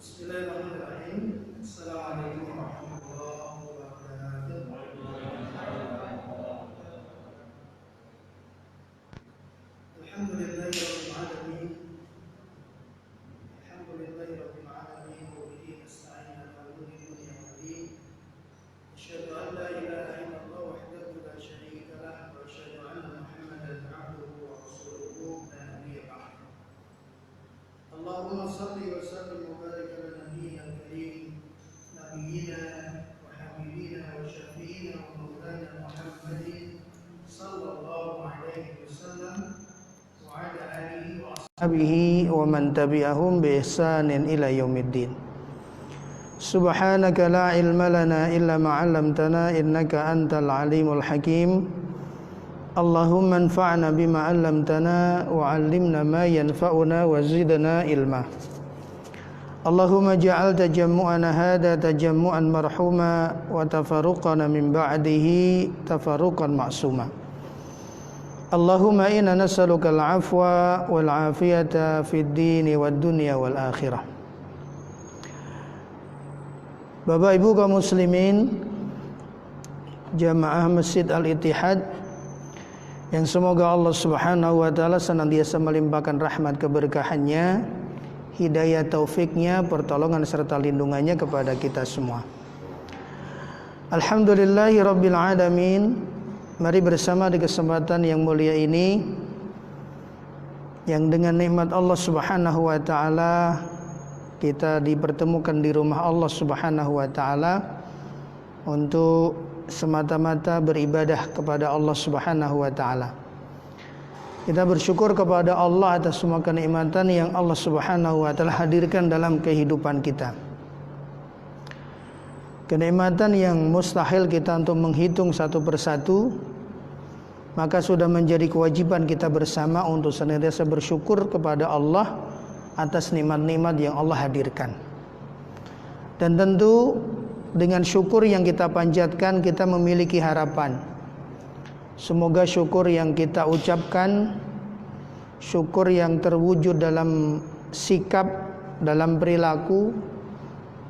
Bismillahirrahmanirrahim. Assalamualaikum warahmatullahi wabarakatuh. Alhamdulillahirabbil alamin. Alhamdulillahirabbil alamin wa bihi nasta'in ala umuri dunya waddin. Asyhadu an la ilaha illallah wahdahu la syarika lah wa asyhadu anna Muhammadan 'abduhu wa rasuluhu la nabiyya ba'dahu. Allahumma shalli wa sallim wa barik ala nabiyyina al-karim nabiyyina wa habibina wa syafi'ina wa maulana Muhammadin sallallahu alaihi wasallam wa ala alihi wa ashabihi wa man tabi'ahum bi ihsanin ila yaumiddin. Subhanaka la ilma lana illa ma 'allamtana innaka antal alimul hakim. Allahumma anfa'na bima 'allamtana wa 'allimna ma yanfa'una wa zidna ilma. Allahumma ja'al tajammu'ana hadha tajammu'an marhuma wa tafarruqana min ba'dihi tafarruqan ma'suma. Allahumma inna nas'aluka al-'afwa wal 'afiyata fid dini wad dunya wal akhirah. Bapak Ibu kaum muslimin jamaah Masjid Al-Ittihad yang semoga Allah Subhanahu wa taala senantiasa melimpahkan rahmat keberkahannya, hidayah taufiknya, pertolongan serta lindungannya kepada kita semua. Alhamdulillahirabbil alamin. Mari bersama di kesempatan yang mulia ini yang dengan nikmat Allah Subhanahu wa taala kita dipertemukan di rumah Allah Subhanahu wa taala untuk semata-mata beribadah kepada Allah Subhanahu wa taala. Kita bersyukur kepada Allah atas semua kenikmatan yang Allah Subhanahu wa taala hadirkan dalam kehidupan kita. Kenikmatan yang mustahil kita untuk menghitung satu persatu, maka sudah menjadi kewajiban kita bersama untuk senantiasa bersyukur kepada Allah atas nikmat-nikmat yang Allah hadirkan. Dan tentu dengan syukur yang kita panjatkan kita memiliki harapan. Semoga syukur yang kita ucapkan, syukur yang terwujud dalam sikap, dalam perilaku,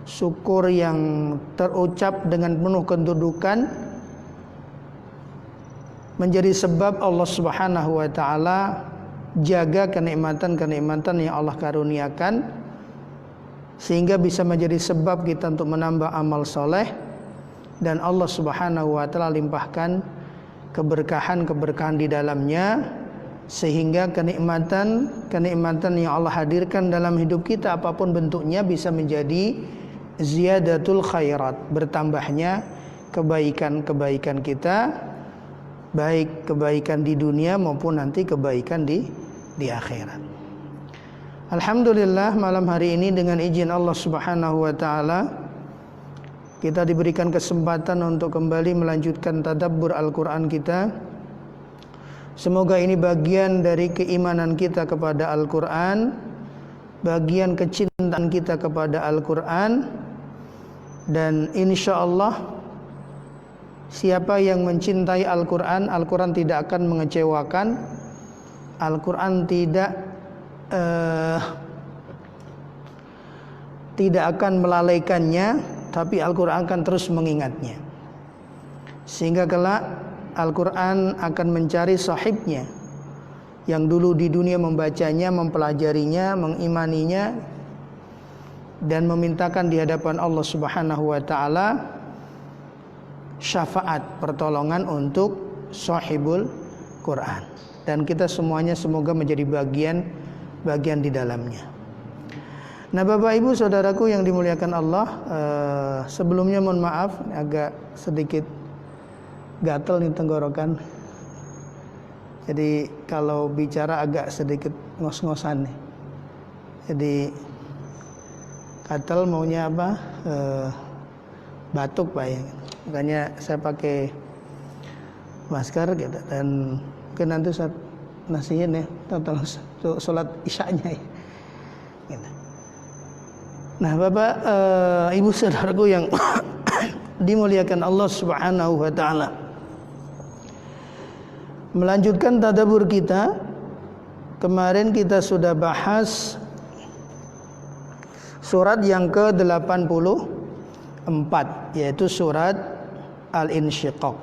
syukur yang terucap dengan penuh kedudukan menjadi sebab Allah Subhanahu wa taala jaga kenikmatan-kenikmatan yang Allah karuniakan, sehingga bisa menjadi sebab kita untuk menambah amal soleh, dan Allah Subhanahu wa taala limpahkan keberkahan-keberkahan di dalamnya, sehingga kenikmatan yang Allah hadirkan dalam hidup kita apapun bentuknya bisa menjadi ziyadatul khairat, bertambahnya kebaikan-kebaikan kita, baik kebaikan di dunia maupun nanti kebaikan di akhirat. Alhamdulillah, malam hari ini dengan izin Allah Subhanahu wa taala kita diberikan kesempatan untuk kembali melanjutkan tadabbur Al-Qur'an kita. Semoga ini bagian dari keimanan kita kepada Al-Qur'an, bagian kecintaan kita kepada Al-Qur'an, dan insyaallah siapa yang mencintai Al-Qur'an, Al-Qur'an tidak akan mengecewakan. Al-Qur'an tidak akan melalaikannya, tapi Al-Quran akan terus mengingatnya, sehingga kelak Al-Quran akan mencari sahibnya yang dulu di dunia membacanya, mempelajarinya, mengimaninya, dan memintakan di hadapan Allah Subhanahu wa taala syafaat, pertolongan untuk sahibul Quran. Dan kita semuanya semoga menjadi bagian di dalamnya. Nah, Bapak Ibu saudaraku yang dimuliakan Allah, sebelumnya mohon maaf agak sedikit gatel nih tenggorokan. Jadi kalau bicara agak sedikit ngos-ngosan nih. Jadi gatel maunya apa? Batuk Pak ya. Makanya saya pakai masker gitu, dan mungkin nanti saat nasihin ya tentang sholat isya'nya ya. Gitu. Nah, Bapak Ibu saudaraku yang dimuliakan Allah Subhanahu wa taala, melanjutkan tadabbur kita. Kemarin kita sudah bahas surat yang ke-84, yaitu surat Al-Insyiqaq.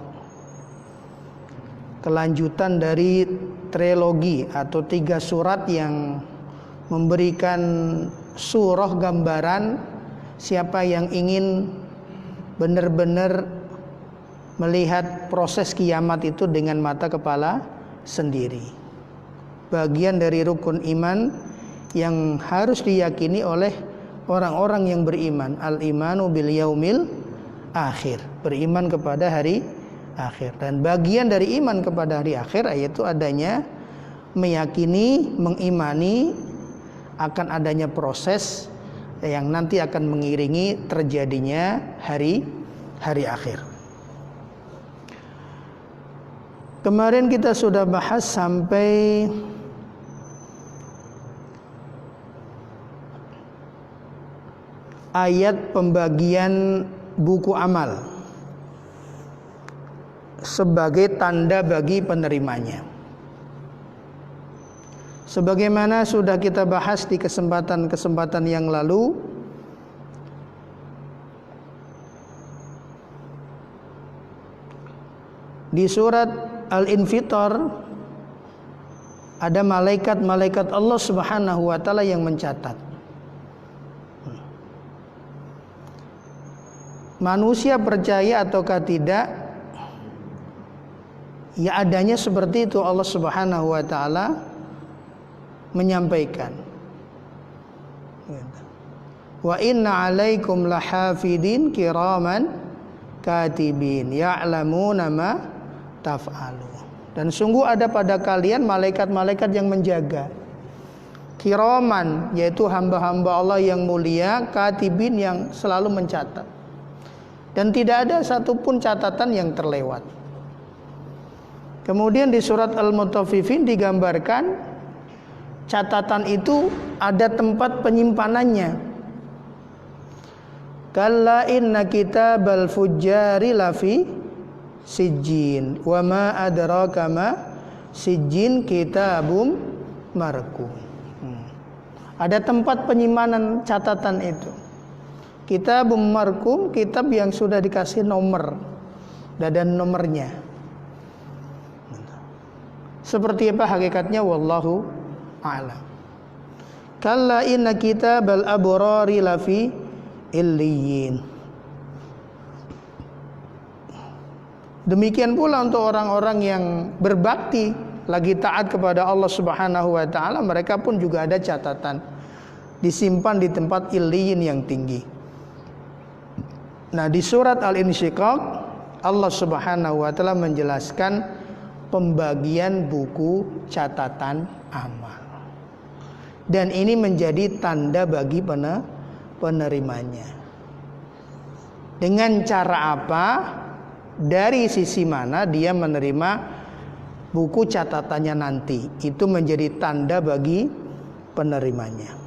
Kelanjutan dari trilogi atau 3 surat yang memberikan surah gambaran siapa yang ingin benar-benar melihat proses kiamat itu dengan mata kepala sendiri. Bagian dari rukun iman yang harus diyakini oleh orang-orang yang beriman. Al-imanu bil yaumil akhir, beriman kepada hari akhir. Dan bagian dari iman kepada hari akhir yaitu adanya meyakini, mengimani akan adanya proses yang nanti akan mengiringi terjadinya hari akhir. Kemarin kita sudah bahas sampai ayat pembagian buku amal sebagai tanda bagi penerimanya. Sebagaimana sudah kita bahas di kesempatan-kesempatan yang lalu, di surat Al-Infitar ada malaikat-malaikat Allah Subhanahu wa taala yang mencatat. Manusia percaya ataukah tidak, ya adanya seperti itu. Allah Subhanahu wa taala menyampaikan, wa inna alaikum lahafidin kiraman katibin ya'lamuna ma taf'alu. Dan sungguh ada pada kalian malaikat-malaikat yang menjaga, kiraman yaitu hamba-hamba Allah yang mulia, katibin yang selalu mencatat. Dan tidak ada satupun catatan yang terlewat. Kemudian di surat Al-Mutaffifin digambarkan catatan itu ada tempat penyimpanannya. Kalla inna kitabal fujjari lafi sijjin wa ma adraka ma sijjin kitabum marqum. Ada tempat penyimpanan catatan itu. Kitabum marqum, kitab yang sudah dikasih nomor dan nomornya. Seperti apa hakikatnya, wallahu a'lam. Kalla inna kitabal abrari lafi illiyin. Demikian pula untuk orang-orang yang berbakti, lagi taat kepada Allah Subhanahu wa taala, mereka pun juga ada catatan, disimpan di tempat illiyin yang tinggi. Nah, di surat Al-Insyiqaq Allah Subhanahu wa taala menjelaskan pembagian buku catatan amal. Dan ini menjadi tanda bagi penerimanya. Dengan cara apa? Dari sisi mana dia menerima buku catatannya nanti. Itu menjadi tanda bagi penerimanya.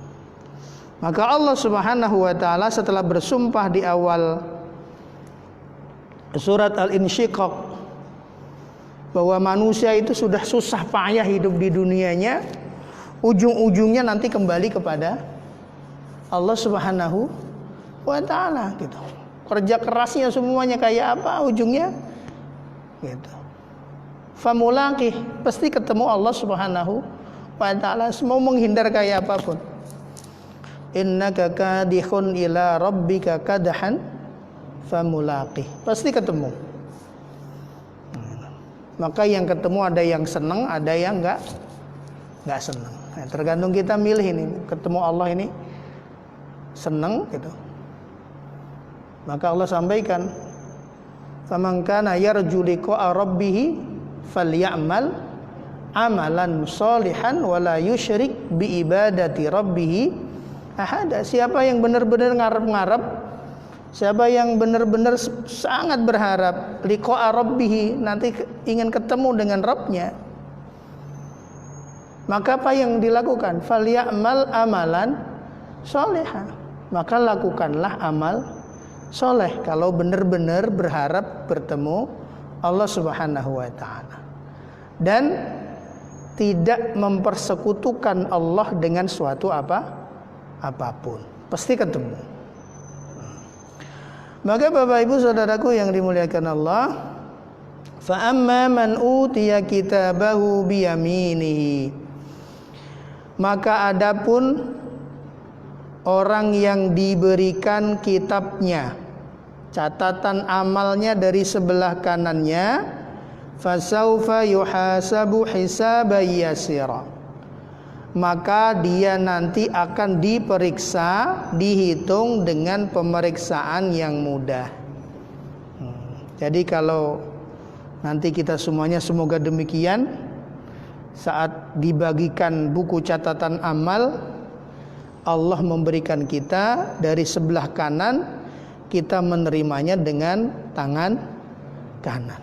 Maka Allah Subhanahu wa taala setelah bersumpah di awal surat Al-Insyiqaq bahwa manusia itu sudah susah payah hidup di dunianya, ujung-ujungnya nanti kembali kepada Allah Subhanahu wa taala gitu. Kerja kerasnya semuanya kayak apa, ujungnya gitu. Famulaqih, pasti ketemu Allah Subhanahu wa taala, mau menghindar kayak apapun. Innaka kadihun ila rabbika kadhan famulaqih, pasti ketemu. Maka yang ketemu ada yang senang, ada yang enggak senang. Nah, tergantung kita milih ini. Ketemu Allah ini senang gitu. Maka Allah sampaikan, faman kana yarju liqa'a rabbih falyamal amalan sholihan wala yusyrik bi ibadati rabbih ahada. Siapa yang benar-benar ngarep-ngarep, siapa yang benar-benar sangat berharap liqa'a rabbih, nanti ingin ketemu dengan Rabbnya, maka apa yang dilakukan? Falyamal amalan sholihan, maka lakukanlah amal soleh kalau benar-benar berharap bertemu Allah Subhanahu wa ta'ala, dan tidak mempersekutukan Allah dengan suatu apapun. pasti ketemu. Maka Bapak Ibu saudaraku yang dimuliakan Allah, fa amma man utiya kitabahu biyaminihi, maka adapun orang yang diberikan kitabnya, catatan amalnya dari sebelah kanannya, fasaufa yuhasabu hisaban yasira, maka dia nanti akan diperiksa, dihitung dengan pemeriksaan yang mudah. Jadi kalau nanti kita semuanya semoga demikian, saat dibagikan buku catatan amal, Allah memberikan kita dari sebelah kanan, kita menerimanya dengan tangan kanan.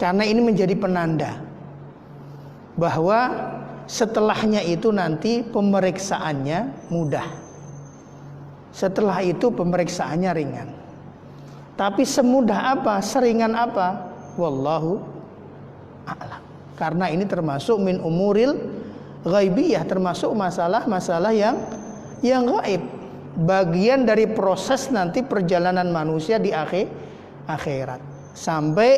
Karena ini menjadi penanda bahwa setelahnya itu nanti pemeriksaannya mudah. Setelah itu pemeriksaannya ringan. Tapi semudah apa, seringan apa? Wallahu a'lam. Karena ini termasuk min umuril ghaibiyah, termasuk masalah-masalah yang gaib. Bagian dari proses nanti perjalanan manusia di akhirat. Sampai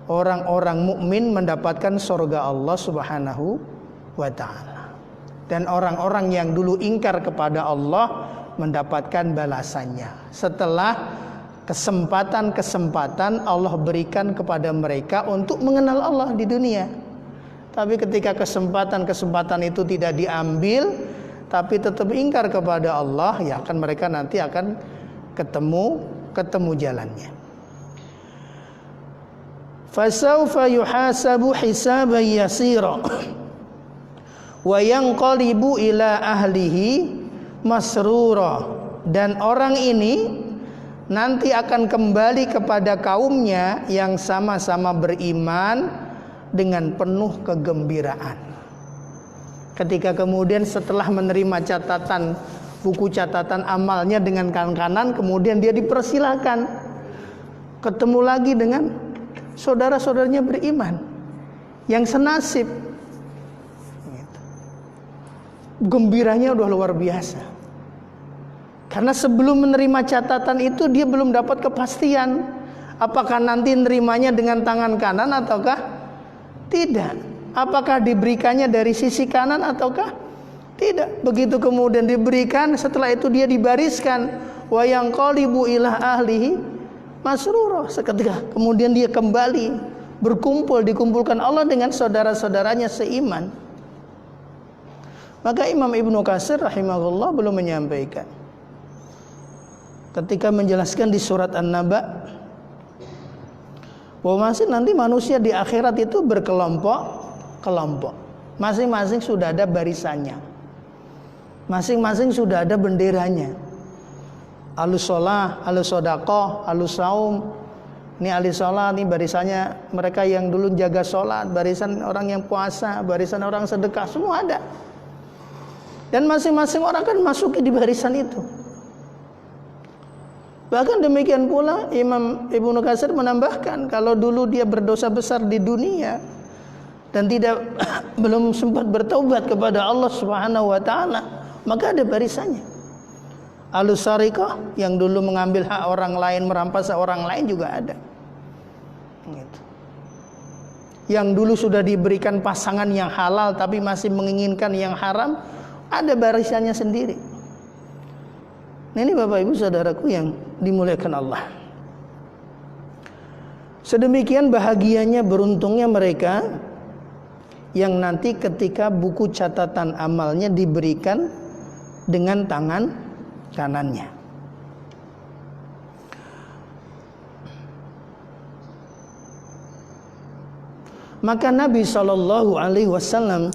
orang-orang mukmin mendapatkan surga Allah Subhanahu wa taala. Dan orang-orang yang dulu ingkar kepada Allah mendapatkan balasannya. Setelah kesempatan-kesempatan Allah berikan kepada mereka untuk mengenal Allah di dunia. Tapi ketika kesempatan-kesempatan itu tidak diambil, tapi tetap ingkar kepada Allah, ya kan mereka nanti akan ketemu jalannya. Fasaufa yuhasabu hisaban yasira wa yanqalibu ila ahlihi masrura, dan orang ini nanti akan kembali kepada kaumnya yang sama-sama beriman dengan penuh kegembiraan. Ketika kemudian setelah menerima buku catatan amalnya dengan kanan, kemudian dia dipersilakan ketemu lagi dengan saudara-saudaranya beriman yang senasib. Gembiranya udah luar biasa. Karena sebelum menerima catatan itu dia belum dapat kepastian apakah nanti nerimanya dengan tangan kanan ataukah tidak. Apakah diberikannya dari sisi kanan ataukah tidak. Begitu kemudian diberikan, setelah itu dia dibariskan wa yanqalibu ila ahlihi masrura. Seketika kemudian dia kembali dikumpulkan Allah dengan saudara-saudaranya seiman. Maka Imam Ibnu Katsir rahimahullah belum menyampaikan ketika menjelaskan di surat An-Naba bahwa masih nanti manusia di akhirat itu berkelompok-kelompok. Masing-masing sudah ada barisannya. Masing-masing sudah ada benderanya. Ahlus shalah, ahlus shadaqah, ahlus saum. Ini ahlus shalah, ini barisannya mereka yang dulu jaga sholat, barisan orang yang puasa, barisan orang sedekah, semua ada. Dan masing-masing orang kan masuk di barisan itu. Bahkan demikian pula Imam Ibnu Katsir menambahkan, kalau dulu dia berdosa besar di dunia dan belum sempat bertaubat kepada Allah Subhanahu wa taala, maka ada barisannya. Ahlus syariqah yang dulu mengambil hak orang lain, merampas hak orang lain juga ada. Gitu. Yang dulu sudah diberikan pasangan yang halal tapi masih menginginkan yang haram, ada barisannya sendiri. Nah, ini Bapak Ibu saudaraku yang dimuliakan Allah. Sedemikian bahagianya, beruntungnya mereka yang nanti ketika buku catatan amalnya diberikan dengan tangan kanannya. Maka Nabi SAW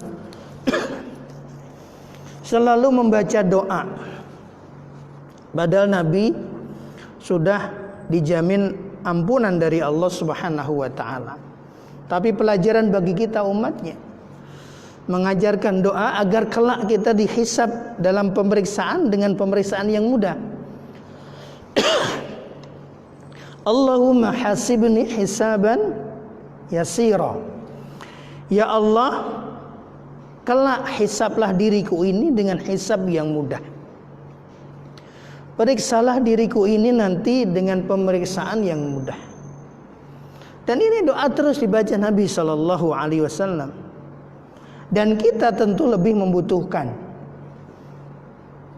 selalu membaca doa. Padahal Nabi sudah dijamin ampunan dari Allah Subhanahu wa taala. Tapi pelajaran bagi kita umatnya, mengajarkan doa agar kelak kita dihisab dalam pemeriksaan dengan pemeriksaan yang mudah. Allahumma hasibni hisaban yasira. Ya Allah, kelak hisablah diriku ini dengan hisab yang mudah. Periksalah diriku ini nanti dengan pemeriksaan yang mudah. Dan ini doa terus dibaca Nabi Shallallahu Alaihi Wasallam. Dan kita tentu lebih membutuhkan,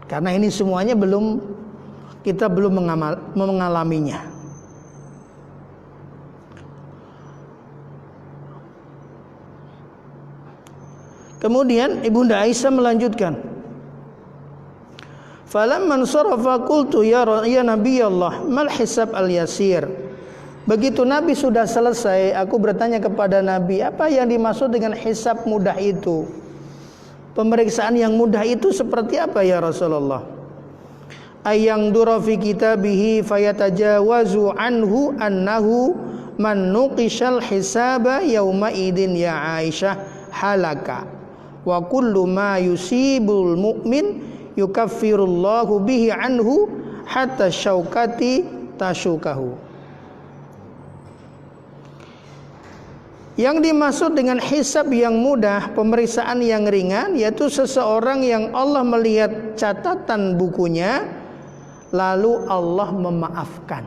karena ini semuanya kita belum mengalaminya. Kemudian Ibunda Aisyah melanjutkan, falamman sarafa qultu ya Nabi Allah mal hisab al-yasir. Begitu Nabi sudah selesai, aku bertanya kepada Nabi, apa yang dimaksud dengan hisab mudah itu? Pemeriksaan yang mudah itu seperti apa ya Rasulullah? Ayang dura fi kitabihi fayatajawazu anhu annahu man nuqishal hisaba yauma idin ya Aisyah halaka wa kullu ma yusibul mu'min yukaffirullahu bihi anhu hatta syaukati tashukahu. Yang dimaksud dengan hisab yang mudah, pemeriksaan yang ringan, yaitu seseorang yang Allah melihat catatan bukunya, lalu Allah memaafkan,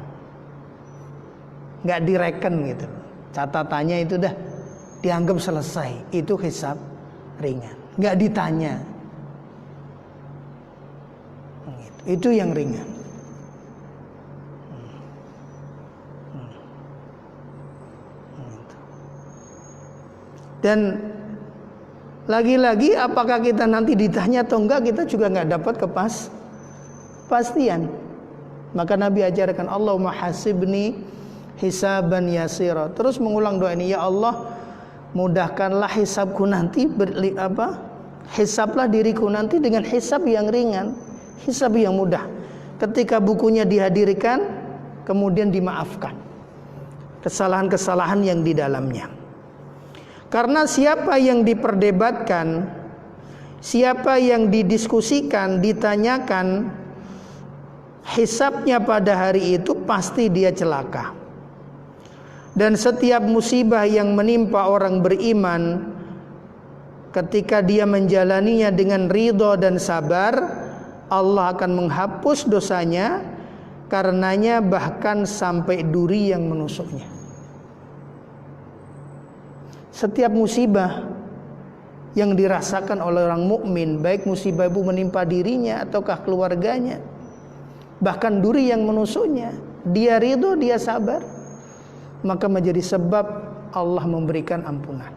nggak direken gitu, catatannya itu dah dianggap selesai, itu hisab ringan, nggak ditanya, itu yang ringan. Dan lagi-lagi apakah kita nanti ditanya atau enggak, kita juga enggak dapat kepastian. Maka Nabi ajarkan, Allahumma hasibni hisaban yasira. Terus mengulang doa ini, ya Allah mudahkanlah hisabku nanti, hisablah diriku nanti dengan hisab yang ringan, hisab yang mudah. Ketika bukunya dihadirkan, kemudian dimaafkan kesalahan-kesalahan yang di dalamnya. Karena siapa yang diperdebatkan, siapa yang didiskusikan, ditanyakan hisabnya pada hari itu, pasti dia celaka. Dan setiap musibah yang menimpa orang beriman, ketika dia menjalaninya dengan ridho dan sabar, Allah akan menghapus dosanya, karenanya bahkan sampai duri yang menusuknya. Setiap musibah yang dirasakan oleh orang mukmin, baik musibah itu menimpa dirinya ataukah keluarganya, bahkan duri yang menusuknya, dia ridho, dia sabar, maka menjadi sebab Allah memberikan ampunan.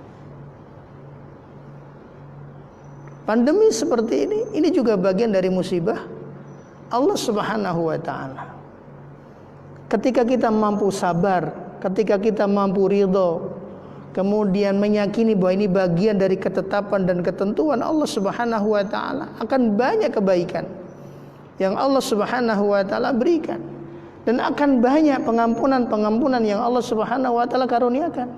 Pandemi seperti ini juga bagian dari musibah Allah Subhanahu wa ta'ala. Ketika kita mampu sabar, ketika kita mampu ridho, kemudian meyakini bahwa ini bagian dari ketetapan dan ketentuan Allah Subhanahu wa ta'ala, akan banyak kebaikan yang Allah Subhanahu wa ta'ala berikan, dan akan banyak pengampunan yang Allah Subhanahu wa ta'ala karuniakan.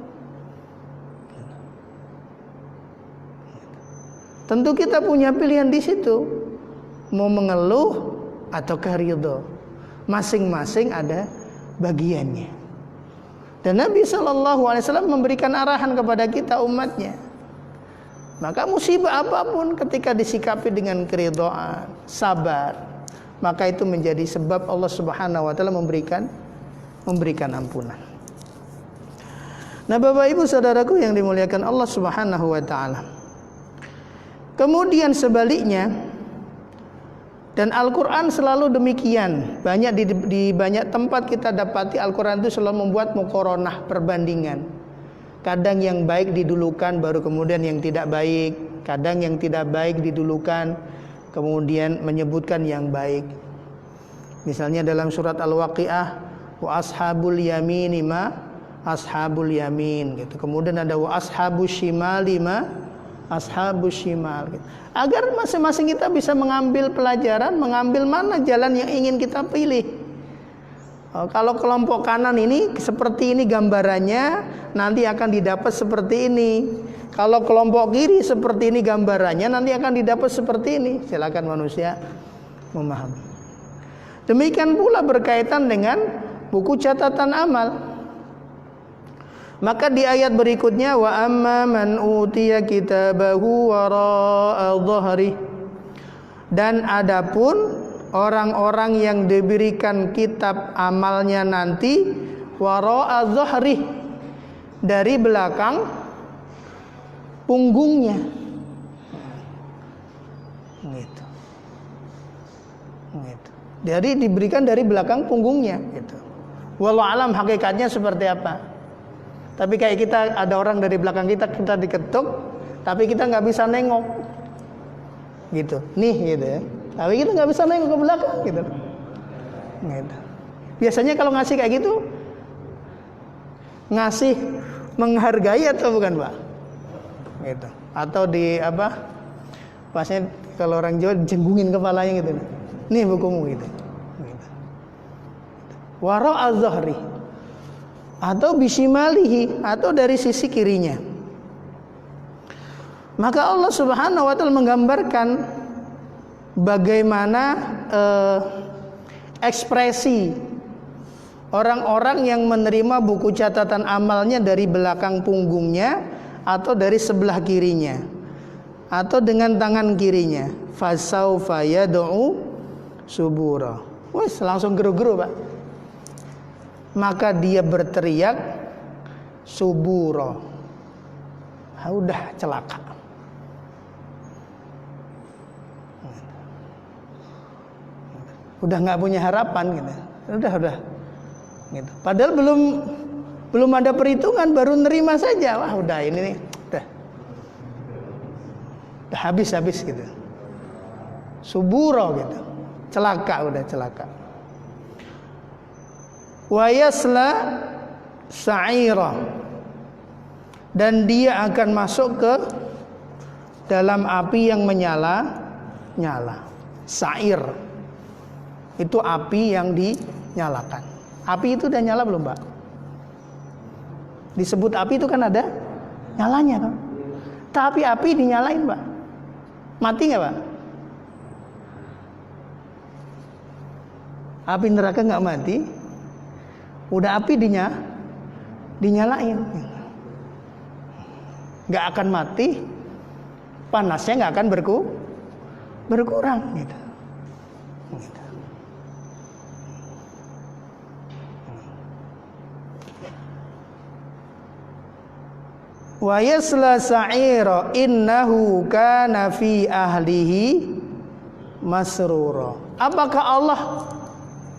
Tentu kita punya pilihan di situ, mau mengeluh ataukah ridho. Masing-masing ada bagiannya. Dan Nabi SAW memberikan arahan kepada kita umatnya. Maka musibah apapun ketika disikapi dengan keridhaan, sabar, maka itu menjadi sebab Allah Subhanahu wa ta'ala memberikan ampunan. Nah, Bapak Ibu saudaraku yang dimuliakan Allah Subhanahu wa ta'ala, kemudian sebaliknya, dan Al-Quran selalu demikian. Banyak di banyak tempat kita dapati Al-Quran itu selalu membuat muqaranah, perbandingan. Kadang yang baik didulukan, baru kemudian yang tidak baik. Kadang yang tidak baik didulukan, kemudian menyebutkan yang baik. Misalnya dalam surat Al-Waqi'ah, wa ashabul yamini ma ashabul yamin gitu. Kemudian ada wa ashabus shimali ma ashabus shimal gitu. Agar masing-masing kita bisa mengambil pelajaran, mengambil mana jalan yang ingin kita pilih. Kalau kelompok kanan ini seperti ini gambarannya, nanti akan didapat seperti ini. Kalau kelompok kiri seperti ini gambarannya, nanti akan didapat seperti ini. Silakan manusia memahami. Demikian pula berkaitan dengan buku catatan amal. Maka di ayat berikutnya, wa amma man utiya kitabahu wara'a dhahri, dan adapun orang-orang yang diberikan kitab amalnya nanti wara'a dhahri, dari belakang punggungnya. Gitu. Gitu. Jadi diberikan dari belakang punggungnya gitu. Wallahu alam hakikatnya seperti apa. Tapi kayak kita ada orang dari belakang kita diketuk, tapi kita nggak bisa nengok. Gitu. Nih gitu ya. Tapi kita nggak bisa nengok ke belakang gitu. Gitu. Biasanya kalau ngasih kayak gitu, ngasih menghargai atau bukan, Pak? Gitu. Atau di apa? Pasnya kalau orang Jawa jenggungin kepalanya gitu. Nih bukumu gitu. Gitu. Wara'a dhahri, atau bisimalihi, atau dari sisi kirinya. Maka Allah Subhanahu wa taala menggambarkan bagaimana ekspresi orang-orang yang menerima buku catatan amalnya dari belakang punggungnya atau dari sebelah kirinya atau dengan tangan kirinya. Fasaufa yad'u subura. Wes langsung geru-geru, Pak. Maka dia berteriak subura. Udah celaka. Udah nggak punya harapan gitu. Udah. Gitu. Padahal belum ada perhitungan, baru nerima saja. Wah, udah ini nih. Udah habis gitu. Suburo gitu. Celaka, udah celaka. Wa yasla sa'ira, dan dia akan masuk ke dalam api yang menyala. Sa'ir itu api yang dinyalakan. Api itu udah nyala belum, Pak? Disebut api itu kan ada nyalanya kan? Tapi api dinyalain, Pak. Mati nggak, Pak? Api neraka nggak mati. Udah api dinyalain. Nggak akan mati. Panasnya nggak akan berkurang gitu. Wa yasla sa'ira innahu kana fi ahlihi masrura. Apakah Allah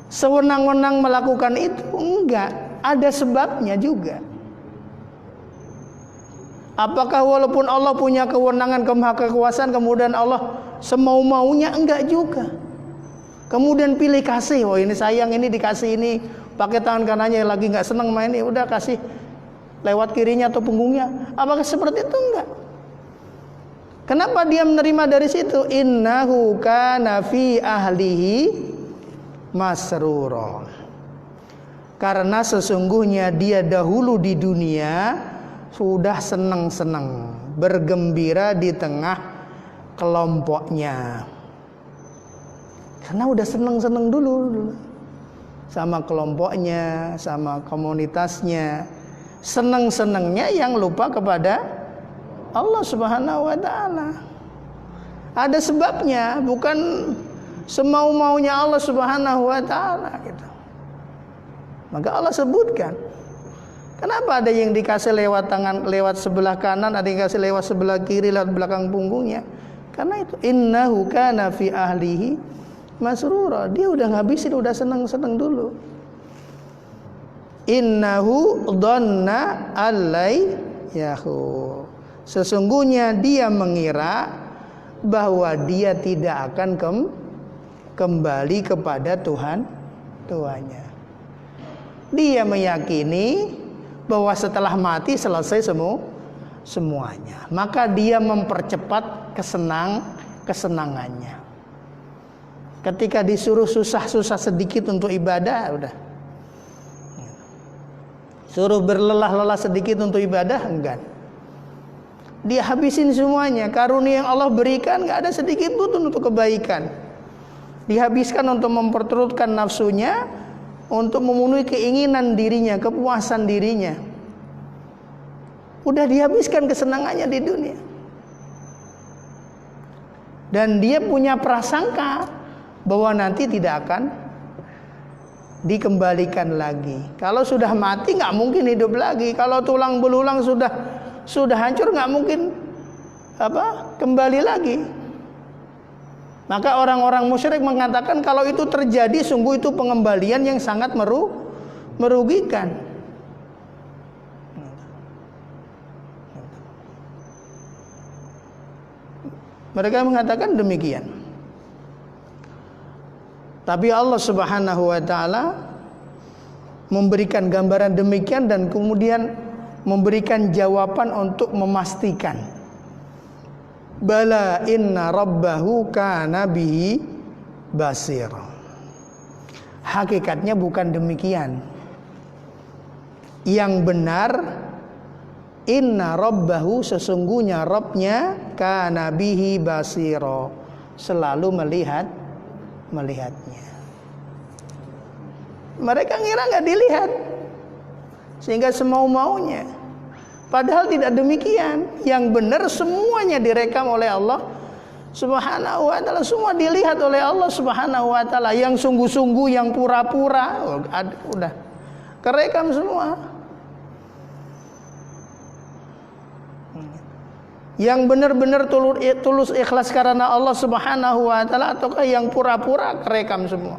sewenang-wenang melakukan itu? Enggak, ada sebabnya juga. Apakah walaupun Allah punya kewenangan, kemahakuasaan, kemudian Allah semau-maunya? Enggak juga. Kemudian pilih kasih, oh ini sayang, ini dikasih ini, pakai tangan kanannya lagi nggak senang main ini, udah kasih lewat kirinya atau punggungnya. Apakah seperti itu? Enggak. Kenapa dia menerima dari situ? Innahu kana fi ahlihi masrura. Karena sesungguhnya dia dahulu di dunia sudah senang-senang, bergembira di tengah kelompoknya. Karena udah senang-senang dulu sama kelompoknya, sama komunitasnya. Senang-senangnya yang lupa kepada Allah Subhanahu wa taala. Ada sebabnya, bukan semau-maunya Allah Subhanahu wa taala gitu. Maka Allah sebutkan. Kenapa ada yang dikasih lewat tangan, lewat sebelah kanan, ada yang dikasih lewat sebelah kiri, lewat belakang punggungnya? Karena itu innahu kana fi ahlihi masrura. Dia udah ngabisin, udah senang-senang dulu. Innahu dhanna allai yahu. Sesungguhnya dia mengira bahwa dia tidak akan kembali kepada Tuhannya. Dia meyakini bahwa setelah mati selesai semuanya. Maka dia mempercepat kesenangannya. Ketika disuruh susah-susah sedikit untuk ibadah, udah. Suruh berlelah-lelah sedikit untuk ibadah, enggak. Dia habisin semuanya. Karunia yang Allah berikan enggak ada sedikit pun untuk kebaikan. Dihabiskan untuk memperturutkan nafsunya, untuk memenuhi keinginan dirinya, kepuasan dirinya. Udah dihabiskan kesenangannya di dunia. Dan dia punya prasangka bahwa nanti tidak akan dikembalikan lagi. Kalau sudah mati nggak mungkin hidup lagi. Kalau tulang belulang sudah hancur nggak mungkin kembali lagi. Maka orang-orang musyrik mengatakan kalau itu terjadi sungguh itu pengembalian yang sangat merugikan. Mereka mengatakan demikian. Tapi Allah Subhanahu wa taala memberikan gambaran demikian dan kemudian memberikan jawaban untuk memastikan. Bala inna rabbahu kana bihi basir. Hakikatnya bukan demikian. Yang benar, inna rabbahu, sesungguhnya Rabbnya, kana bihi basiro, selalu melihatnya. Mereka ngira nggak dilihat, sehingga semau-maunya. Padahal tidak demikian. Yang benar semuanya direkam oleh Allah Subhanahu wa taala, semua dilihat oleh Allah Subhanahu wa taala. Yang sungguh-sungguh, yang pura-pura, udah kerekam semua. Yang benar-benar tulus ikhlas karena Allah Subhanahu wa taala ataukah yang pura-pura kerekam semua.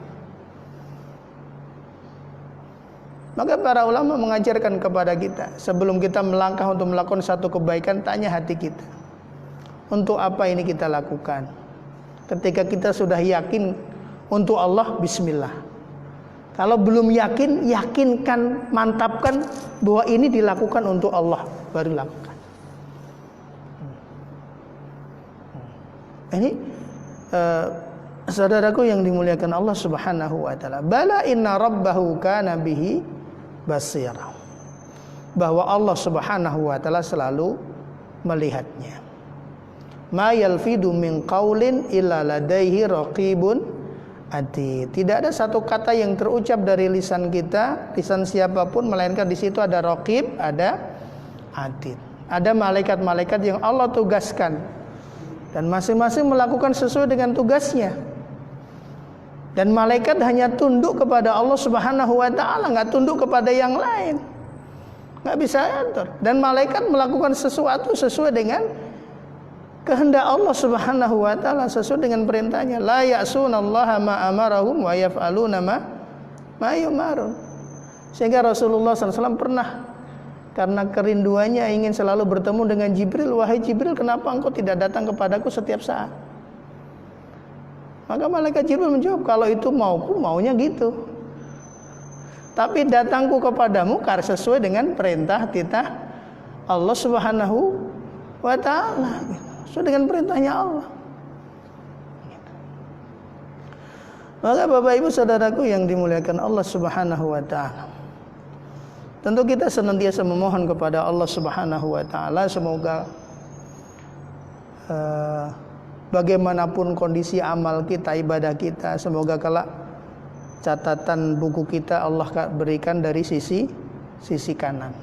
Maka para ulama mengajarkan kepada kita, sebelum kita melangkah untuk melakukan satu kebaikan, tanya hati kita, untuk apa ini kita lakukan. Ketika kita sudah yakin untuk Allah, bismillah. Kalau belum yakin, yakinkan, mantapkan bahwa ini dilakukan untuk Allah, baru lakukan. Ini saudaraku yang dimuliakan Allah Subhanahu wa taala. Bala inna rabbahu kana bihi basira. Bahwa Allah Subhanahu wa taala selalu melihatnya. Ma yalfidu min qaulin illa ladaihi raqibun atid. Tidak ada satu kata yang terucap dari lisan kita, lisan siapapun, melainkan di situ ada raqib, ada atid. Ada malaikat-malaikat yang Allah tugaskan dan masing-masing melakukan sesuai dengan tugasnya. Dan malaikat hanya tunduk kepada Allah Subhanahu wa taala, enggak tunduk kepada yang lain. Enggak bisa atur. Dan malaikat melakukan sesuatu sesuai dengan kehendak Allah Subhanahu wa taala, sesuai dengan perintahnya. La ya'sunallaha ma amarahum wa yaf'aluna ma yumarun. Sehingga Rasulullah SAW pernah, karena kerinduannya ingin selalu bertemu dengan Jibril, wahai Jibril, kenapa engkau tidak datang kepadaku setiap saat? Maka malaikat Jibril menjawab, kalau itu maunya gitu. Tapi datangku kepadamu karena sesuai dengan perintah titah Allah Subhanahu wa taala. Sesuai dengan perintahnya Allah. Maka Bapak Ibu saudaraku yang dimuliakan Allah Subhanahu wa taala, tentu kita senantiasa memohon kepada Allah Subhanahu wa taala semoga bagaimanapun kondisi amal kita, ibadah kita, semoga kelak catatan buku kita Allah berikan dari sisi kanan.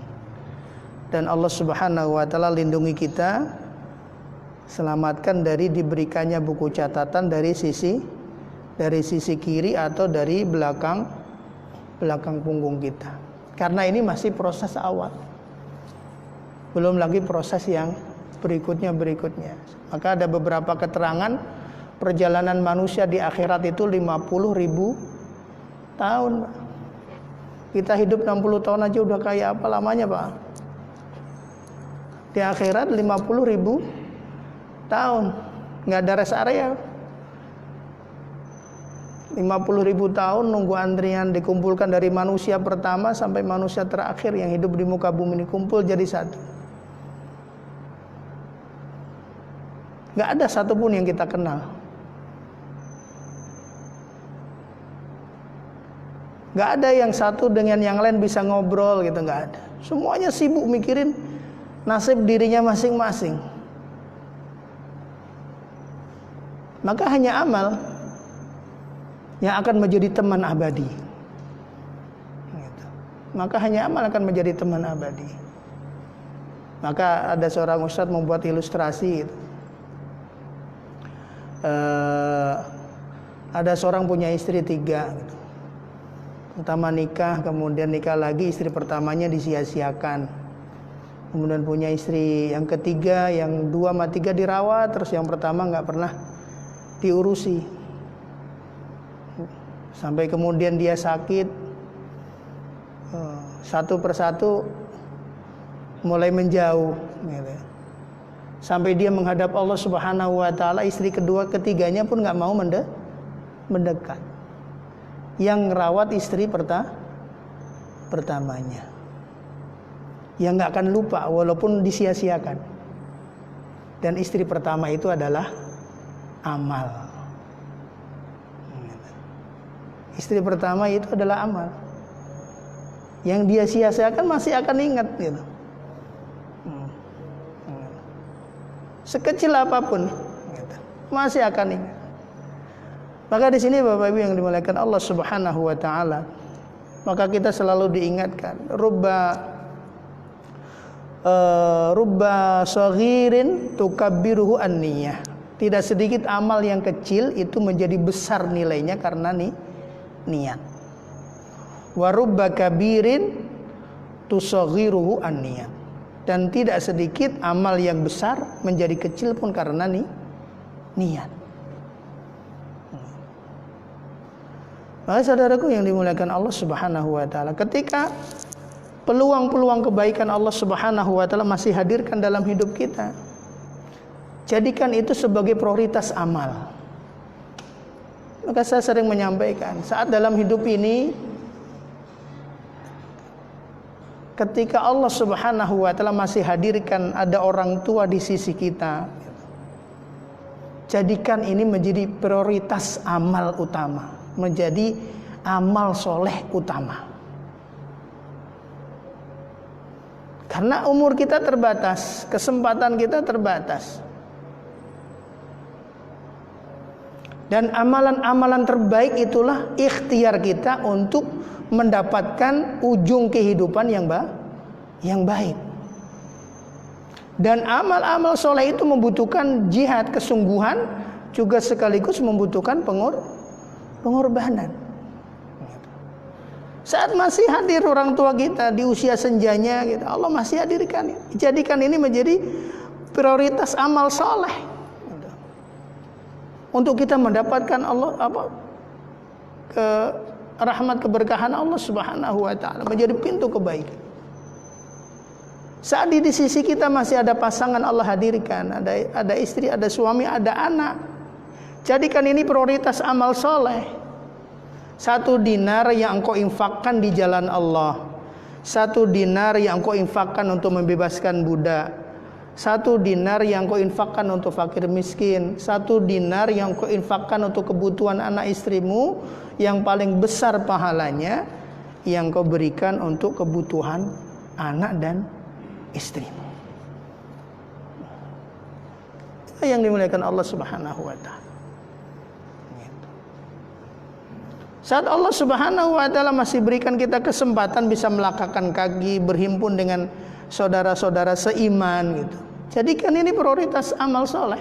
Dan Allah Subhanahu wa taala lindungi kita, selamatkan dari diberikannya buku catatan dari sisi kiri atau dari belakang punggung kita. Karena ini masih proses awal. Belum lagi proses yang berikutnya. Maka ada beberapa keterangan perjalanan manusia di akhirat itu 50.000 tahun. Kita hidup 60 tahun aja udah kayak apa lamanya, Pak? Di akhirat 50.000 tahun. Nggak ada rest area. 50.000 tahun nunggu antrian dikumpulkan dari manusia pertama sampai manusia terakhir yang hidup di muka bumi ini kumpul jadi satu. Nggak ada satupun yang kita kenal. Nggak ada yang satu dengan yang lain bisa ngobrol gitu, nggak ada. Semuanya sibuk mikirin nasib dirinya masing-masing. Maka hanya amal yang akan menjadi teman abadi. Maka hanya amal akan menjadi teman abadi. Maka ada seorang ustadz membuat ilustrasi gitu. Ada seorang punya istri 3 gitu. Pertama nikah, kemudian nikah lagi, istri pertamanya disia-siakan. Kemudian punya istri yang ketiga, yang 2 sama 3 dirawat, terus yang pertama nggak pernah diurusi. Sampai kemudian dia sakit, satu persatu mulai menjauh gitu. Sampai dia menghadap Allah Subhanahu wa taala, istri kedua ketiganya pun nggak mau mendekat. Yang ngerawat istri pertamanya, yang nggak akan lupa walaupun disia-siakan. Dan istri pertama itu adalah amal. Istri pertama itu adalah amal. Yang dia sia-siakan masih akan ingat gitu. Sekecil apapun gitu, masih akan ingat. Maka di sini Bapak Ibu yang dimuliakan Allah Subhanahu wa taala, maka kita selalu diingatkan, rubba saghirin tukabbiruhu an-niyah. Tidak sedikit amal yang kecil itu menjadi besar nilainya karena niat. Wa rubba kabirin tusaghiruhu an-niyah. Dan tidak sedikit amal yang besar menjadi kecil pun karena niat. Maka saudaraku yang dimuliakan Allah Subhanahu wa taala, ketika peluang-peluang kebaikan Allah Subhanahu wa taala masih hadirkan dalam hidup kita, jadikan itu sebagai prioritas amal. Maka saya sering menyampaikan, saat dalam hidup ini ketika Allah Subhanahu wa taala masih hadirkan ada orang tua di sisi kita, jadikan ini menjadi prioritas amal utama, menjadi amal soleh utama. Karena umur kita terbatas, kesempatan kita terbatas. Dan amalan-amalan terbaik itulah ikhtiar kita untuk mendapatkan ujung kehidupan yang baik. Dan amal-amal soleh itu membutuhkan jihad, kesungguhan, juga sekaligus membutuhkan pengorbanan. Saat masih hadir orang tua kita di usia senjanya gitu, Allah masih hadirkan. Jadikan ini menjadi prioritas amal soleh untuk kita mendapatkan rahmat keberkahan Allah Subhanahu wa taala, menjadi pintu kebaikan. Saat di sisi kita masih ada pasangan Allah hadirkan, ada istri, ada suami, ada anak. Jadikan ini prioritas amal soleh. 1 dinar yang engkau infakkan di jalan Allah, 1 dinar yang engkau infakkan untuk membebaskan budak, 1 dinar yang engkau infakkan untuk fakir miskin, 1 dinar yang engkau infakkan untuk kebutuhan anak istrimu, yang paling besar pahalanya yang engkau berikan untuk kebutuhan anak dan istrimu. Itu yang dimuliakan Allah Subhanahu wa taala. Saat Allah Subhanahu wa taala masih berikan kita kesempatan bisa melangkahkan kaki, berhimpun dengan saudara-saudara seiman gitu, jadikan ini prioritas amal soleh.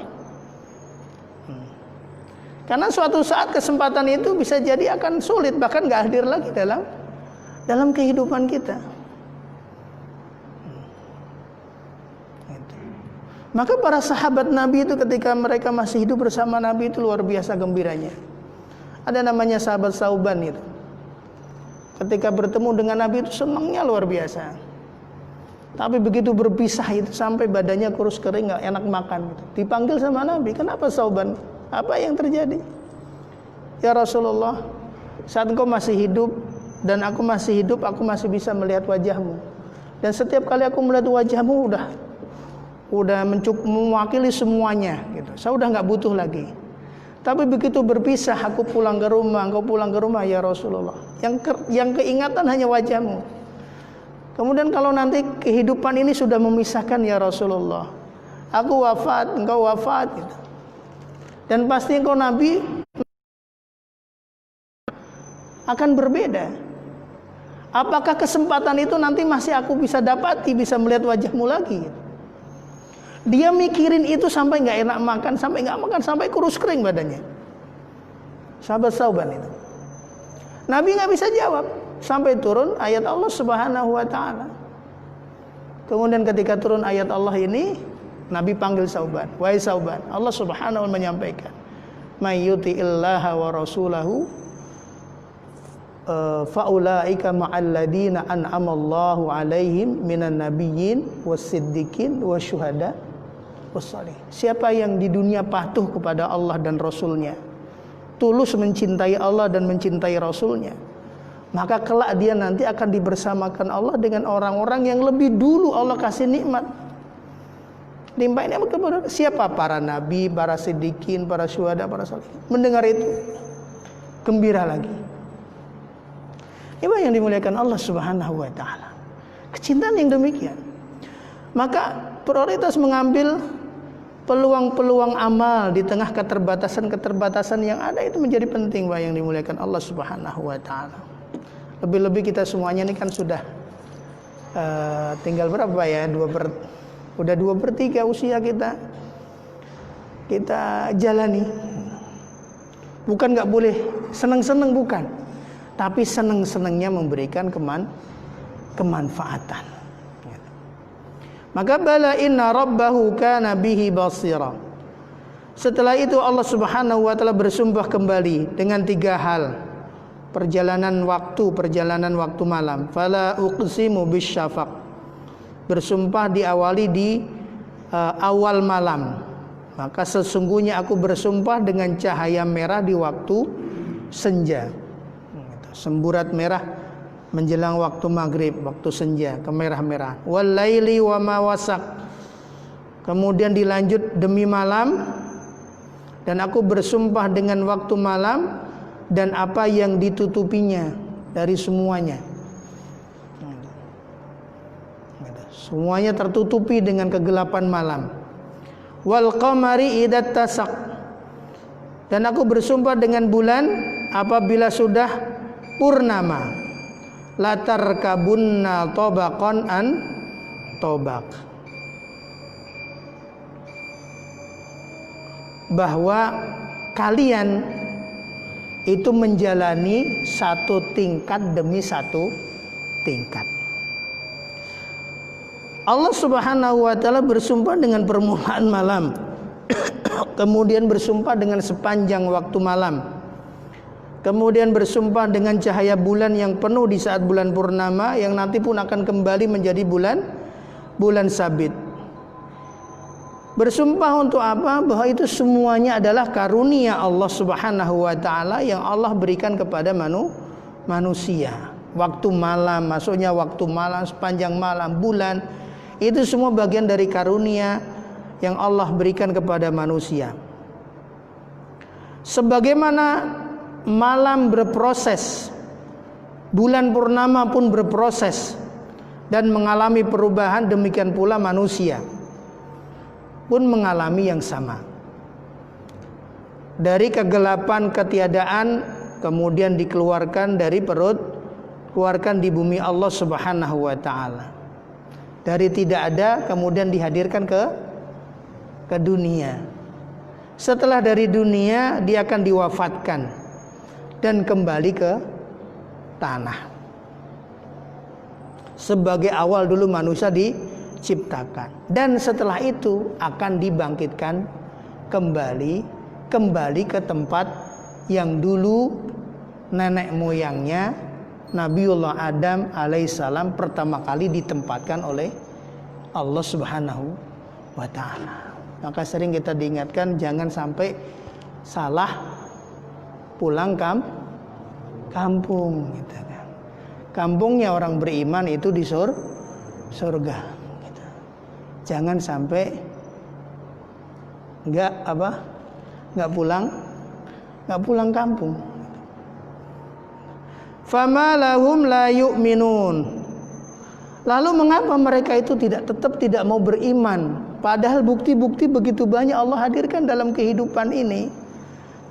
Karena suatu saat kesempatan itu bisa jadi akan sulit, bahkan gak hadir lagi dalam kehidupan kita. Maka para sahabat Nabi itu ketika mereka masih hidup bersama Nabi itu luar biasa gembiranya. Ada namanya sahabat Sauban itu. Ketika bertemu dengan Nabi itu senangnya luar biasa. Tapi begitu berpisah itu sampai badannya kurus kering, gak enak makan gitu. Dipanggil sama Nabi, kenapa Sauban? Apa yang terjadi? Ya Rasulullah, saat engkau masih hidup dan aku masih hidup, aku masih bisa melihat wajahmu. Dan setiap kali aku melihat wajahmu udah mewakili semuanya gitu. Saya udah gak butuh lagi. Tapi begitu berpisah, aku pulang ke rumah, engkau pulang ke rumah ya Rasulullah. Yang keingatan hanya wajahmu. Kemudian kalau nanti kehidupan ini sudah memisahkan ya Rasulullah, aku wafat, engkau wafat gitu. Dan pasti engkau Nabi akan berbeda. Apakah kesempatan itu nanti masih aku bisa dapati, bisa melihat wajahmu lagi gitu. Dia mikirin itu sampai nggak enak makan, sampai kurus kering badannya. Sahabat Sauban itu. Nabi nggak bisa jawab sampai turun ayat Allah Subhanahu wa taala. Kemudian ketika turun ayat Allah ini, Nabi panggil Sauban, "Wahai Sauban, Allah Subhanahu wa taala menyampaikan, may yuti'illaha wa rasulahu faulaika ma'alladina an'amallahu alaihim minan nabiyyin was-siddiqin wasyuhada was-shalihin." Siapa yang di dunia patuh kepada Allah dan Rasulnya, tulus mencintai Allah dan mencintai Rasulnya, maka kelak dia nanti akan dibersamakan Allah dengan orang-orang yang lebih dulu Allah kasih nikmat. Limpahin nikmat kepada siapa? Para nabi, para siddiqin, para syuhada, para sholihin. Mendengar itu gembira lagi. Ini yang dimuliakan Allah Subhanahu wa taala. Kecintaan yang demikian. Maka prioritas mengambil peluang-peluang amal di tengah keterbatasan-keterbatasan yang ada itu menjadi penting, Pak, yang dimuliakan Allah Subhanahu wa taala. Lebih-lebih kita semuanya ini kan sudah tinggal berapa ya? Udah 2/3 usia kita jalani. Bukan nggak boleh seneng-seneng, bukan, tapi seneng-senengnya memberikan kemanfaatan. Maka bala inna rabbahu kana bihi basira. Setelah itu Allah Subhanahu wa taala bersumpah kembali dengan 3 hal. Perjalanan waktu malam. Fala uqsimu bisyafaq. Bersumpah diawali di awal malam. Maka sesungguhnya aku bersumpah dengan cahaya merah di waktu senja. Semburat merah menjelang waktu maghrib, waktu senja, kemerah-merah. Wal laili wa ma wasaq. Kemudian dilanjut demi malam, dan aku bersumpah dengan waktu malam dan apa yang ditutupinya dari semuanya. Semuanya tertutupi dengan kegelapan malam. Wal qamari idza tasaq. Dan aku bersumpah dengan bulan apabila sudah purnama. Latar kabunna tobakon an tobak. Bahwa kalian itu menjalani satu tingkat demi satu tingkat. Allah Subhanahu wa taala bersumpah dengan permulaan malam. Kemudian bersumpah dengan sepanjang waktu malam. Kemudian bersumpah dengan cahaya bulan yang penuh di saat bulan purnama, yang nanti pun akan kembali menjadi bulan sabit. Bersumpah untuk apa? Bahwa itu semuanya adalah karunia Allah Subhanahu wa taala yang Allah berikan kepada manusia. Waktu malam, maksudnya waktu malam, sepanjang malam, bulan, itu semua bagian dari karunia yang Allah berikan kepada manusia. Sebagaimana malam berproses, bulan purnama pun berproses dan mengalami perubahan, demikian pula manusia pun mengalami yang sama. Dari kegelapan ketiadaan kemudian dikeluarkan dari perut, keluarkan di bumi Allah Subhanahu wa taala. Dari tidak ada kemudian dihadirkan ke dunia. Setelah dari dunia dia akan diwafatkan dan kembali ke tanah. Sebagai awal dulu manusia diciptakan, dan setelah itu akan dibangkitkan kembali ke tempat yang dulu nenek moyangnya Nabiullah Adam alaihissalam pertama kali ditempatkan oleh Allah Subhanahu wa ta'ala. Maka sering kita diingatkan jangan sampai salah pulang kampung gitu kan. Kampungnya orang beriman itu di surga gitu. Jangan sampai enggak pulang kampung. Fama lahum la yu'minun. Lalu mengapa mereka itu tetap tidak mau beriman? Padahal bukti-bukti begitu banyak Allah hadirkan dalam kehidupan ini.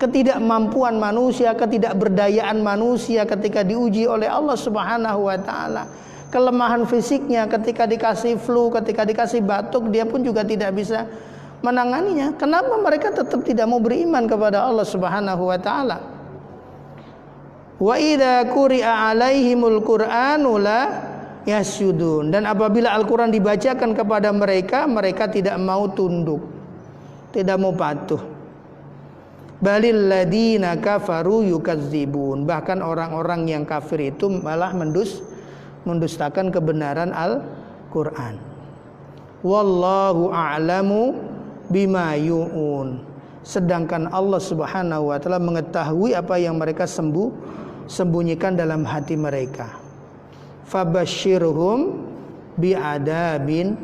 Ketidakmampuan manusia, ketidakberdayaan manusia ketika diuji oleh Allah Subhanahu wa taala. Kelemahan fisiknya ketika dikasih flu, ketika dikasih batuk, dia pun juga tidak bisa menanganinya. Kenapa mereka tetap tidak mau beriman kepada Allah Subhanahu wa taala? Wa idza quri'a 'alaihimul Qur'anu la yasyudun. Dan apabila Al-Qur'an dibacakan kepada mereka, mereka tidak mau tunduk, tidak mau patuh. Balil ladina kafaru yukadzibun. Bahkan orang-orang yang kafir itu malah mendustakan kebenaran Al-Qur'an. Wallahu a'lamu bima yu'un. Sedangkan Allah Subhanahu wa taala mengetahui apa yang mereka sembunyikan dalam hati mereka. Fabasyirhum bi'adabin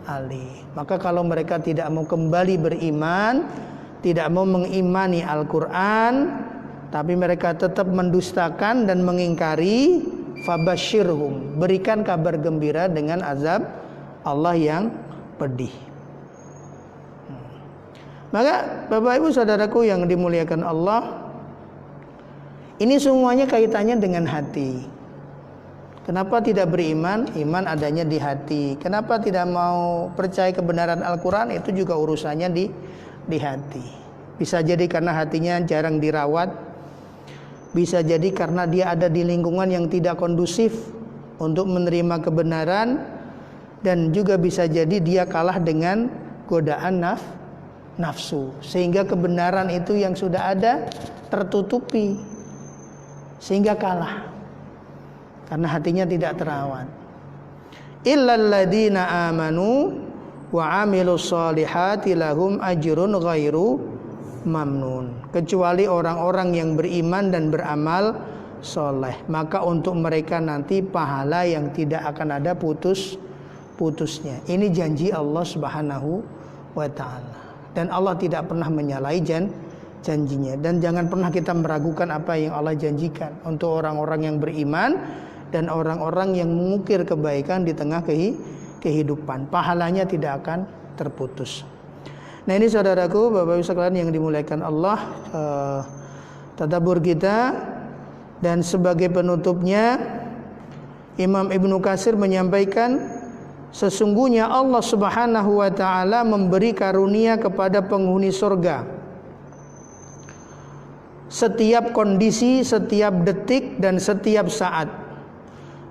ali. Maka kalau mereka tidak mau kembali beriman, tidak mau mengimani Al-Quran, tapi mereka tetap mendustakan dan mengingkari, fabasyirhum, berikan kabar gembira dengan azab Allah yang pedih. Maka Bapak Ibu Saudaraku yang dimuliakan Allah, ini semuanya kaitannya dengan hati. Kenapa tidak beriman? Iman adanya di hati. Kenapa tidak mau percaya kebenaran Al-Quran? Itu juga urusannya di hati. Bisa jadi karena hatinya jarang dirawat, bisa jadi karena dia ada di lingkungan yang tidak kondusif untuk menerima kebenaran, dan juga bisa jadi dia kalah dengan godaan nafsu, sehingga kebenaran itu yang sudah ada tertutupi, sehingga kalah karena hatinya tidak terawat. Illal ladzina amanu wa amilus solihati lahum ajrun ghairu mamnun. Kecuali orang-orang yang beriman dan beramal soleh, maka untuk mereka nanti pahala yang tidak akan ada putusnya. Ini janji Allah Subhanahu wa ta'ala, dan Allah tidak pernah menyalahi janjinya. Dan jangan pernah kita meragukan apa yang Allah janjikan untuk orang-orang yang beriman dan orang-orang yang mengukir kebaikan di tengah kehidupan. Pahalanya tidak akan terputus. Nah, ini saudaraku, Bapak Ibu sekalian yang dimuliakan Allah, tadabbur kita. Dan sebagai penutupnya, Imam Ibnu Katsir menyampaikan, sesungguhnya Allah Subhanahu wa ta'ala memberi karunia kepada penghuni surga setiap kondisi, setiap detik, dan setiap saat.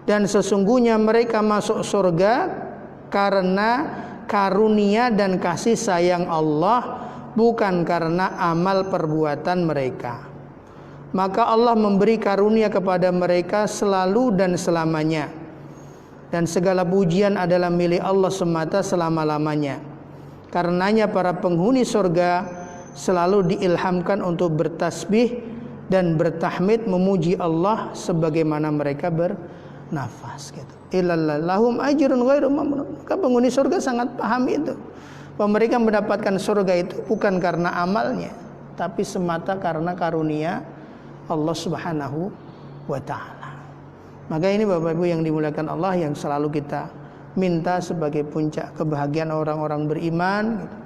Dan sesungguhnya mereka masuk surga karena karunia dan kasih sayang Allah, bukan karena amal perbuatan mereka. Maka Allah memberi karunia kepada mereka selalu dan selamanya. Dan segala pujian adalah milik Allah semata selama-lamanya. Karenanya para penghuni surga selalu diilhamkan untuk bertasbih dan bertahmid, memuji Allah sebagaimana mereka bernafas gitu. Illallahum ajrun ghairu mamnun. Maka penghuni surga sangat paham itu, bahwa mereka mendapatkan surga itu bukan karena amalnya, tapi semata karena karunia Allah Subhanahu wa ta'ala. Maka ini Bapak Ibu yang dimuliakan Allah, yang selalu kita minta sebagai puncak kebahagiaan orang-orang beriman gitu.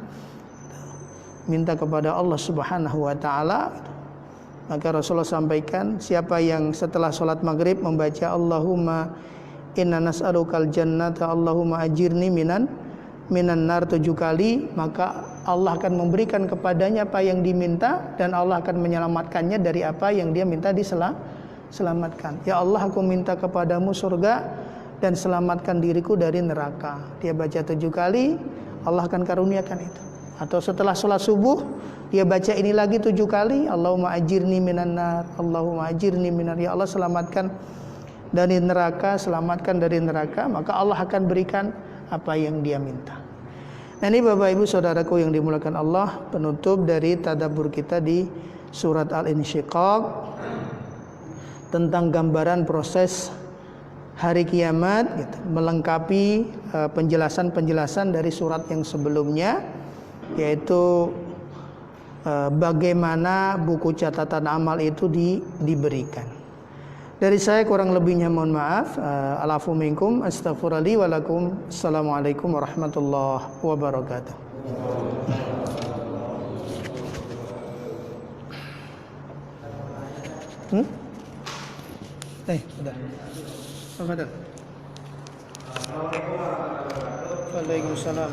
Minta kepada Allah Subhanahu wa ta'ala gitu. Maka Rasulullah sampaikan, siapa yang setelah sholat maghrib membaca Allahumma inna nas'alukal jannata Allahumma ajirni minan nar 7 kali, maka Allah akan memberikan kepadanya apa yang diminta, dan Allah akan menyelamatkannya dari apa yang dia minta diselamatkan. Ya Allah, aku minta kepadamu surga dan selamatkan diriku dari neraka. Dia baca 7 kali, Allah akan karuniakan itu. Atau setelah sholat subuh dia baca ini lagi 7 kali, Allahumma ajirni minan nar, Allahumma ajirni minar, ya Allah selamatkan dari neraka, selamatkan dari neraka, maka Allah akan berikan apa yang dia minta. Nah, ini Bapak Ibu Saudaraku yang dimuliakan Allah, penutup dari tadabbur kita di surat Al-Insyiqaq tentang gambaran proses hari kiamat gitu, melengkapi penjelasan-penjelasan dari surat yang sebelumnya, yaitu bagaimana buku catatan amal itu diberikan. Dari saya kurang lebihnya mohon maaf. Alafu minkum, astaghfirullah wa lakum. Assalamualaikum warahmatullahi wabarakatuh. Sudah. Waalaikumsalam.